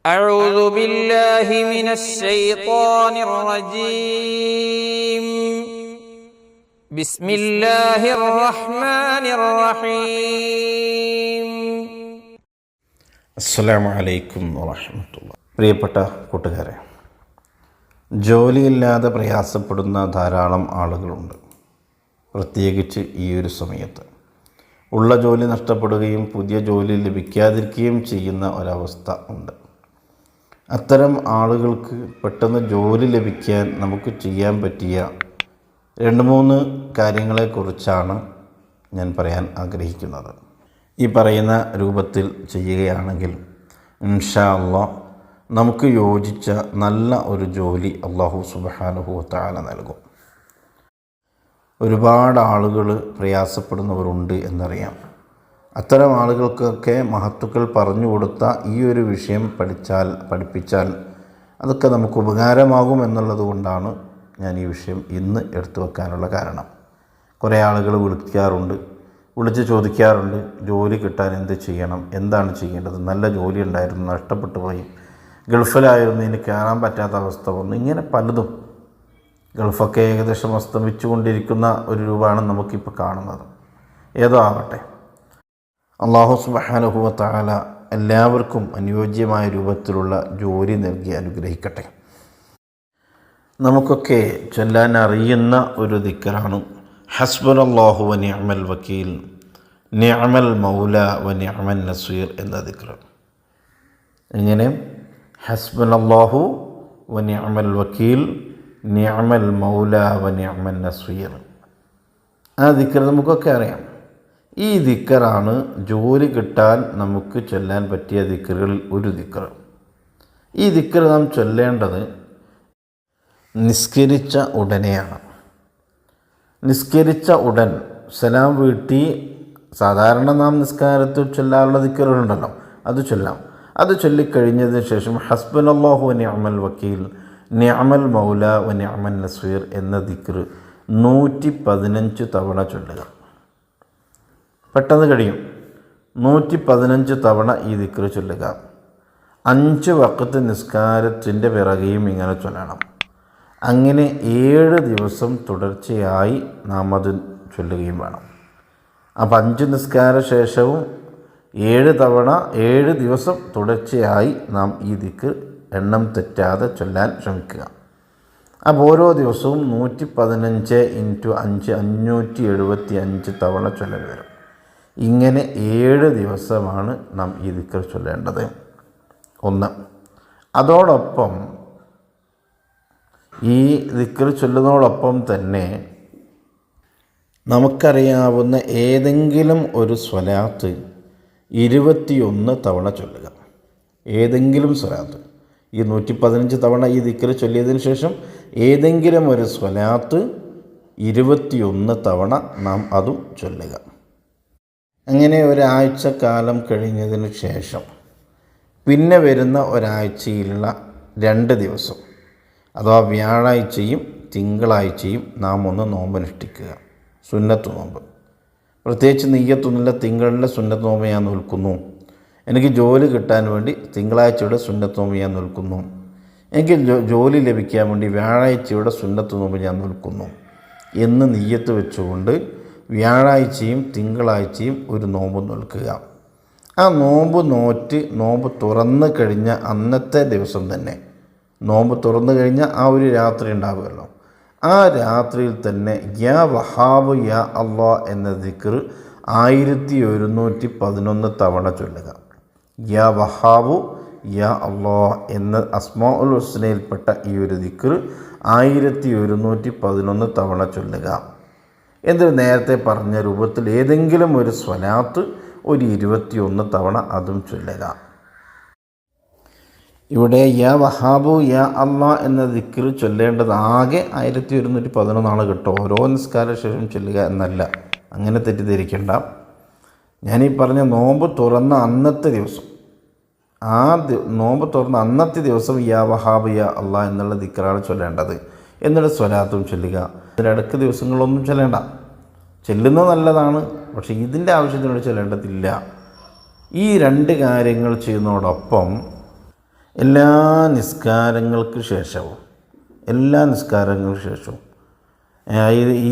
أعوذ بالله من الشيطان الرجيم بسم الله الرحمن الرحيم അസ്സലാമു അലൈക്കും വറഹ്മത്തുള്ളാഹി. പ്രിയപ്പെട്ട കൂട്ടുകാരെ, ജോലിയില്ലാതെ പ്രയാസപ്പെടുന്ന ധാരാളം ആളുകളുണ്ട്. പ്രത്യേകിച്ച് ഈ ഒരു സമയത്ത് ഉള്ള ജോലി നഷ്ടപ്പെടുകയും പുതിയ ജോലി ലഭിക്കാതിരിക്കുകയും ചെയ്യുന്ന ഒരവസ്ഥ ഉണ്ട്. അത്തരം ആളുകൾക്ക് പെട്ടെന്ന് ജോലി ലഭിക്കാൻ നമുക്ക് ചെയ്യാൻ പറ്റിയ 2-3 കാര്യങ്ങളെക്കുറിച്ചാണ് ഞാൻ പറയാൻ ആഗ്രഹിക്കുന്നത്. ഈ പറയുന്ന രൂപത്തിൽ ചെയ്യുകയാണെങ്കിൽ ഇൻഷാ അല്ലാഹ് നമുക്ക് യോജിച്ച നല്ല ഒരു ജോലി അല്ലാഹു സുബ്ഹാനഹു വ തആല നൽകും. ഒരുപാട് ആളുകൾ പ്രയാസപ്പെടുന്നവരുണ്ട് എന്നറിയാം. അത്തരം ആളുകൾക്കൊക്കെ മഹത്തുക്കൾ പറഞ്ഞു കൊടുത്ത ഈ ഒരു വിഷയം പഠിപ്പിച്ചാൽ അതൊക്കെ നമുക്ക് ഉപകാരമാകും എന്നുള്ളത് കൊണ്ടാണ് ഞാൻ ഈ വിഷയം ഇന്ന് എടുത്തു വെക്കാനുള്ള കാരണം. കുറേ ആളുകൾ വിളിച്ച് ചോദിക്കാറുണ്ട്, ജോലി കിട്ടാൻ എന്ത് ചെയ്യണം, എന്താണ് ചെയ്യേണ്ടത്, നല്ല ജോലി ഉണ്ടായിരുന്നു നഷ്ടപ്പെട്ടു പോയി, ഗൾഫിലായിരുന്നു ഇനി കയറാൻ പറ്റാത്ത അവസ്ഥ വന്നു, ഇങ്ങനെ പലതും. ഗൾഫൊക്കെ ഏകദേശം അസ്തമിച്ചുകൊണ്ടിരിക്കുന്ന ഒരു രൂപമാണ് നമുക്കിപ്പോൾ കാണുന്നത്. ഏതോ ആവട്ടെ, അല്ലാഹു സുബ്ഹാനഹു വ തആല എല്ലാവർക്കും അനുയോജ്യമായ രൂപത്തിലുള്ള ജോലി നൽകി അനുഗ്രഹിക്കട്ടെ. നമുക്കൊക്കെ ചൊല്ലാൻ അറിയുന്ന ഒരു ദിക്റാണ് ഹസ്ബുനല്ലാഹു വ നിഅമൽ വക്കീൽ, നിഅമൽ മൗല വ നിഅമൻ നസീർ എന്ന ദിക്ർ. ഇങ്ങനെ ഹസ്ബുനല്ലാഹു വ നിഅമൽ വക്കീൽ, നിഅമൽ മൗല വ നിഅമൻ നസീർ. ആ ദിക്ർ നമുക്കൊക്കെ അറിയാം. ഈ ദിക്റാണ് ജോലി കിട്ടാൻ നമുക്ക് ചൊല്ലാൻ പറ്റിയ ദിക്റുകളിൽ ഒരു ദിക്ർ. ഈ ദിക്ർ നാം ചൊല്ലേണ്ടത് നിസ്കരിച്ച ഉടനെയാണ്. നിസ്കരിച്ച ഉടൻ സലാം വീട്ടി സാധാരണ നാം നിസ്കാരത്തിൽ ചൊല്ലാറുള്ള ദിക്റുകളുണ്ടല്ലോ, അത് ചൊല്ലാം. അത് ചൊല്ലിക്കഴിഞ്ഞതിന് ശേഷം ഹസ്ബുനല്ലാഹു വ നിഅമൽ വക്കീൽ, നിഅമൽ മൗല വ നിഅമൻ നസീർ എന്ന ദിക്ർ 115 തവണ ചൊല്ലുക. പെട്ടെന്ന് കഴിയും. 115 തവണ ഈ ദിക്ർ ചൊല്ലുക. 5 വഖത്ത് നിസ്കാരത്തിൻ്റെ പിറകെയും ഇങ്ങനെ ചൊല്ലണം. അങ്ങനെ 7 ദിവസം തുടർച്ചയായി നാം അത് ചൊല്ലുകയും വേണം. അപ്പോൾ 5 നിസ്കാര ശേഷവും 7 തവണ 7 ദിവസം തുടർച്ചയായി നാം ഈ ദിക്ർ എണ്ണം തെറ്റാതെ ചൊല്ലാൻ ശ്രമിക്കുക. അപ്പോൾ ഓരോ ദിവസവും 115 × 5 575 തവണ ചൊല്ലൽ വരും. ഇങ്ങനെ 7 ദിവസമാണ് നാം ഈ ദിക്ർ ചൊല്ലേണ്ടത്. 1. അതോടൊപ്പം ഈ ദിക്ർ ചൊല്ലുന്നതോടൊപ്പം തന്നെ നമുക്കറിയാവുന്ന ഏതെങ്കിലും ഒരു സ്വലാത്ത് 21 തവണ ചൊല്ലുക. ഏതെങ്കിലും സ്വലാത്ത്, ഈ 115 തവണ ഈ ദിക്ർ ചൊല്ലിയതിന് ശേഷം ഏതെങ്കിലും ഒരു സ്വലാത്ത് 21 തവണ നാം അതും ചൊല്ലുക. അങ്ങനെ ഒരാഴ്ച കാലം കഴിഞ്ഞതിന് ശേഷം പിന്നെ വരുന്ന ഒരാഴ്ചയിലുള്ള 2 ദിവസം, അഥവാ വ്യാഴാഴ്ചയും തിങ്കളാഴ്ചയും നാം ഒന്ന് നോമ്പനുഷ്ഠിക്കുക. സുന്നത്ത് നോമ്പ്. പ്രത്യേകിച്ച് നെയ്യത്തൊന്നുമില്ല, തിങ്കളിലെ സുന്നത്ത് നോമ്പ് ഞാൻ നിൽക്കുന്നു, എനിക്ക് ജോലി കിട്ടാൻ വേണ്ടി തിങ്കളാഴ്ചയുടെ സുന്നത്ത് നോമ്പ് ഞാൻ നിൽക്കുന്നു, എനിക്ക് ജോലി ലഭിക്കാൻ വേണ്ടി വ്യാഴാഴ്ചയുടെ സുന്നത്ത് നോമ്പ് ഞാൻ നിൽക്കുന്നു എന്ന് നെയ്യത്ത് വെച്ചുകൊണ്ട് വ്യാഴാഴ്ചയും തിങ്കളാഴ്ചയും ഒരു നോമ്പ് നിൽക്കുക. ആ നോമ്പ് നോമ്പ് തുറന്നു കഴിഞ്ഞ അന്നത്തെ ദിവസം തന്നെ, നോമ്പ് തുറന്നു കഴിഞ്ഞാൽ ആ ഒരു രാത്രി ഉണ്ടാവുമല്ലോ, ആ രാത്രിയിൽ തന്നെ യാ വഹാബ് യാ അല്ലാ എന്ന ദിക്ർ 1111 തവണ ചൊല്ലുക. യാ വഹാബു യാ അല്ലാ എന്ന അസ്മാഉൽ ഹുസ്നയിൽപ്പെട്ട ഈ ഒരു ദിക്ർ 1111 തവണ ചൊല്ലുക. എന്നിട്ട് നേരത്തെ പറഞ്ഞ രൂപത്തിൽ ഏതെങ്കിലും ഒരു സ്വലാത്ത് ഒരു 21 തവണ അതും ചൊല്ലുക. ഇവിടെ യാ വഹാബു യാ അല്ലാ എന്ന ദിക്ർ ചൊല്ലേണ്ടത് ആകെ 1111 കിട്ടും. ഓരോ നിസ്കാര ശേഷം ചൊല്ലുക എന്നല്ല, അങ്ങനെ തെറ്റിദ്ധരിക്കേണ്ട. ഞാനീ പറഞ്ഞ നോമ്പ് തുറന്ന അന്നത്തെ ദിവസം, നോമ്പ് തുറന്ന അന്നത്തെ ദിവസം യാ വഹാബ് യാ അല്ലാ എന്നുള്ള ദിക്റാണ് ചൊല്ലേണ്ടത്. എന്നിട്ട് സ്വലാത്തും ചൊല്ലുക. ഇതിനിടയ്ക്ക് ദിവസങ്ങളൊന്നും ചൊല്ലേണ്ട. ചെല്ലുന്നത് നല്ലതാണ്, പക്ഷേ ഇതിൻ്റെ ആവശ്യത്തിനോട് ചൊല്ലേണ്ടതില്ല. ഈ 2 കാര്യങ്ങൾ ചെയ്യുന്നതോടൊപ്പം എല്ലാ നിസ്കാരങ്ങൾക്ക് ശേഷവും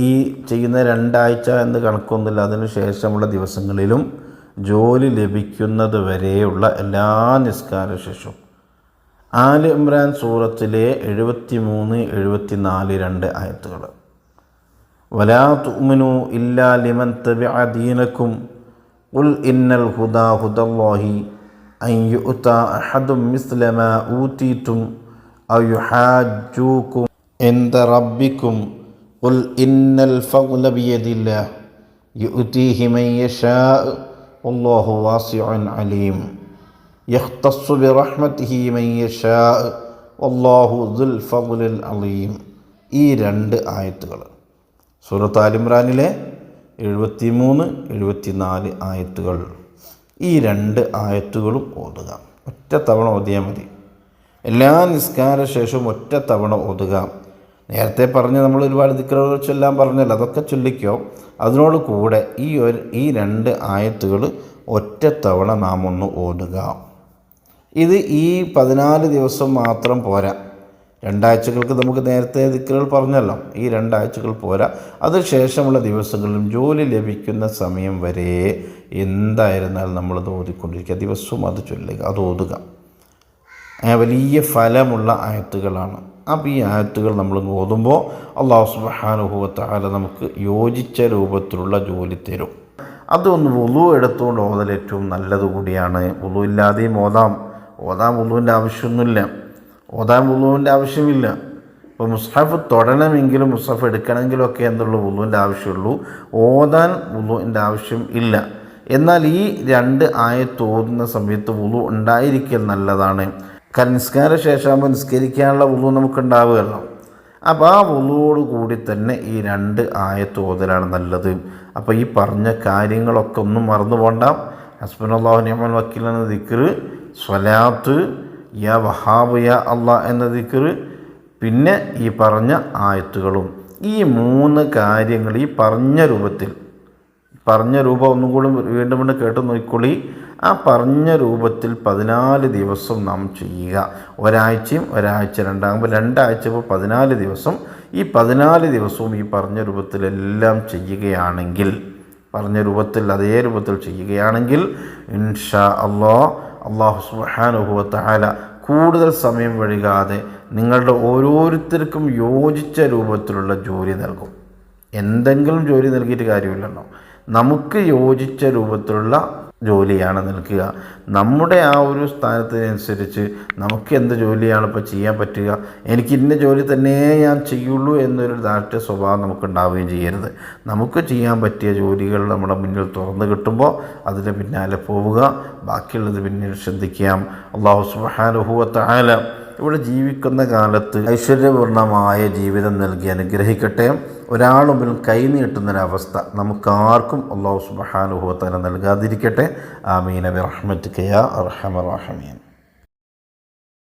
ഈ ചെയ്യുന്ന 2 ആഴ്ച എന്ന് കണക്കൊന്നുമില്ല, അതിന് ശേഷമുള്ള ദിവസങ്ങളിലും ജോലി ലഭിക്കുന്നത് വരെയുള്ള എല്ലാ നിസ്കാര ശേഷവും ആൽ ഇമ്രാൻ സൂറത്തിലെ 73, 74 2 ആയത്തുകൾ. വലാ തുഅ്മിനു ഇല്ലാ ലിമൻ തബിഅ ദീനക്കും ഖുൽ ഇന്നൽ ഹുദാ ഹുദല്ലാഹി അൻ യുഅ്താ അഹദും മിസ്ല മാ ഊതീതും ഔ യുഹാജ്ജൂകും ഇൻദ റബ്ബിക്കും ഖുൽ ഇന്നൽ ഫദ്ല ബിയദില്ലാഹി യുഅ്തീഹി മൻ യശാഉ വല്ലാഹു വാസിഉൻ അലീം യഖ്തസ്സു ബിറഹ്മതിഹി മൻ യശാഉ വല്ലാഹു ദുൽ ഫദ്ലിൽ അലീം. ഈ 2 ആയത്തുകൾ സൂറത്ത് ആൽ ഇമ്രാനിലെ 73, 74 ആയത്തുകൾ. ഈ 2 ആയത്തുകളും ഓതുക. ഒറ്റ തവണ ഓതിയാൽ മതി. എല്ലാ നിസ്കാര ശേഷവും ഒറ്റ തവണ ഓതുക. നേരത്തെ പറഞ്ഞ് നമ്മൾ ഒരുപാട് ദിക്റുകൾ ചൊല്ലാൻ പറഞ്ഞല്ലോ, അതൊക്കെ ചൊല്ലിക്കോ. അതിനോട് കൂടെ ഈ 2 ആയത്തുകൾ ഒറ്റ തവണ നാം ഒന്ന് ഓതുക. ഇത് ഈ 14 ദിവസം മാത്രം പോരാ. 2 ആഴ്ചകൾക്ക് നമുക്ക് നേരത്തെ ദിക്റുകൾ പറഞ്ഞല്ലോ, ഈ 2 ആഴ്ചകൾ പോരാ. അതിനുശേഷമുള്ള ദിവസങ്ങളിലും ജോലി ലഭിക്കുന്ന സമയം വരെ എന്തായിരുന്നാലും നമ്മളത് ഓതിക്കൊണ്ടിരിക്കുക. ദിവസവും അത് ചൊല്ലുക, അത് ഓതുക. വലിയ ഫലമുള്ള ആയത്തുകളാണ്. അപ്പോൾ ഈ ആയത്തുകൾ നമ്മൾ ഓതുമ്പോൾ അല്ലാഹു സുബ്ഹാനഹു വ തആല നമുക്ക് യോജിച്ച രൂപത്തിലുള്ള ജോലി തരും. അതൊന്ന് വുളു എടുത്തുകൊണ്ട് ഓതൽ ഏറ്റവും നല്ലത് കൂടിയാണ്. വുളു ഇല്ലാതെയും ഓതാം വുളുവിൻ്റെ ആവശ്യമൊന്നുമില്ല. ഇപ്പോൾ മുസ്ഹഫ് തൊടണമെങ്കിലും മുസ്ഹഫ് എടുക്കണമെങ്കിലും ഒക്കെ എന്തുള്ളൂ വുളുവിൻ്റെ ആവശ്യമുള്ളൂ. ഓതാൻ വുളുവിൻ്റെ ആവശ്യം ഇല്ല. എന്നാൽ ഈ 2 ആയത്ത് ഓതുന്ന സമയത്ത് വുളു ഉണ്ടായിരിക്കൽ നല്ലതാണ്. കാരണം നിസ്കാര ശേഷമാകുമ്പോൾ നിസ്കരിക്കാനുള്ള വുളു നമുക്കുണ്ടാവുമല്ലോ. അപ്പോൾ ആ വുളുവോട് കൂടി തന്നെ ഈ 2 ആയത്ത് ഓതലാണ് നല്ലത്. അപ്പോൾ ഈ പറഞ്ഞ കാര്യങ്ങളൊക്കെ ഒന്നും മറന്നു പോകണ്ട. ഹസ്ബുനല്ലാഹു നിഅമൽ വക്കീൽ എന്ന ദിക്ർ, സ്വലാത്ത്, യാ വഹാബ് യാ അല്ലാഹ് എന്ന ദിക്ർ, പിന്നെ ഈ പറഞ്ഞ ആയത്തുകളും. ഈ 3 കാര്യങ്ങൾ ഈ പറഞ്ഞ രൂപം ഒന്നും കൂടി വീണ്ടും കേട്ട് നോക്കിക്കൊള്ളി. ആ പറഞ്ഞ രൂപത്തിൽ 14 ദിവസം നാം ചെയ്യുക. ഒരാഴ്ചയും ഒരാഴ്ച രണ്ടാകുമ്പോൾ 2 ആഴ്ച, ഇപ്പോൾ 14 ദിവസം. ഈ 14 ദിവസവും ഈ പറഞ്ഞ രൂപത്തിലെല്ലാം ചെയ്യുകയാണെങ്കിൽ, അതേ രൂപത്തിൽ ചെയ്യുകയാണെങ്കിൽ ഇൻഷാ അല്ലാഹു സുബ്ഹാനഹു വ തആല കൂടുതൽ സമയം വൈകാതെ നിങ്ങളുടെ ഓരോരുത്തർക്കും യോജിച്ച രൂപത്തിലുള്ള ജോലി നൽകും. എന്തെങ്കിലും ജോലി നൽകിയിട്ട് കാര്യമില്ലല്ലോ, നമുക്ക് യോജിച്ച രൂപത്തിലുള്ള ജോലിയാണ് നൽകുക. നമ്മുടെ ആ ഒരു സ്ഥാനത്തിനനുസരിച്ച് നമുക്ക് എന്ത് ജോലിയാണ് ഇപ്പോൾ ചെയ്യാൻ പറ്റുക, എനിക്ക് ഇന്ന ജോലി തന്നെ ഞാൻ ചെയ്യുള്ളൂ എന്നൊരു ദാഷ്ട്യ സ്വഭാവം നമുക്കുണ്ടാവുകയും ചെയ്യരുത്. നമുക്ക് ചെയ്യാൻ പറ്റിയ ജോലികൾ നമ്മുടെ മുന്നിൽ തുറന്നു കിട്ടുമ്പോൾ അതിന് പിന്നാലെ പോവുക, ബാക്കിയുള്ളത് പിന്നീട് ശ്രദ്ധിക്കാം. അല്ലാഹു സുബ്ഹാനഹു വ തആല ഇവിടെ ജീവിക്കുന്ന കാലത്ത് ഐശ്വര്യപൂർണമായ ജീവിതം നൽകി അനുഗ്രഹിക്കട്ടെ. ഒരാളും കൈനീട്ടുന്നൊരവസ്ഥ നമുക്കാർക്കും അല്ലാഹു സുബ്ഹാനഹു വ തആല നൽകാതിരിക്കട്ടെ. ആമീൻ ബിറഹ്മതിക യാ അർഹമർ റഹീമീൻ.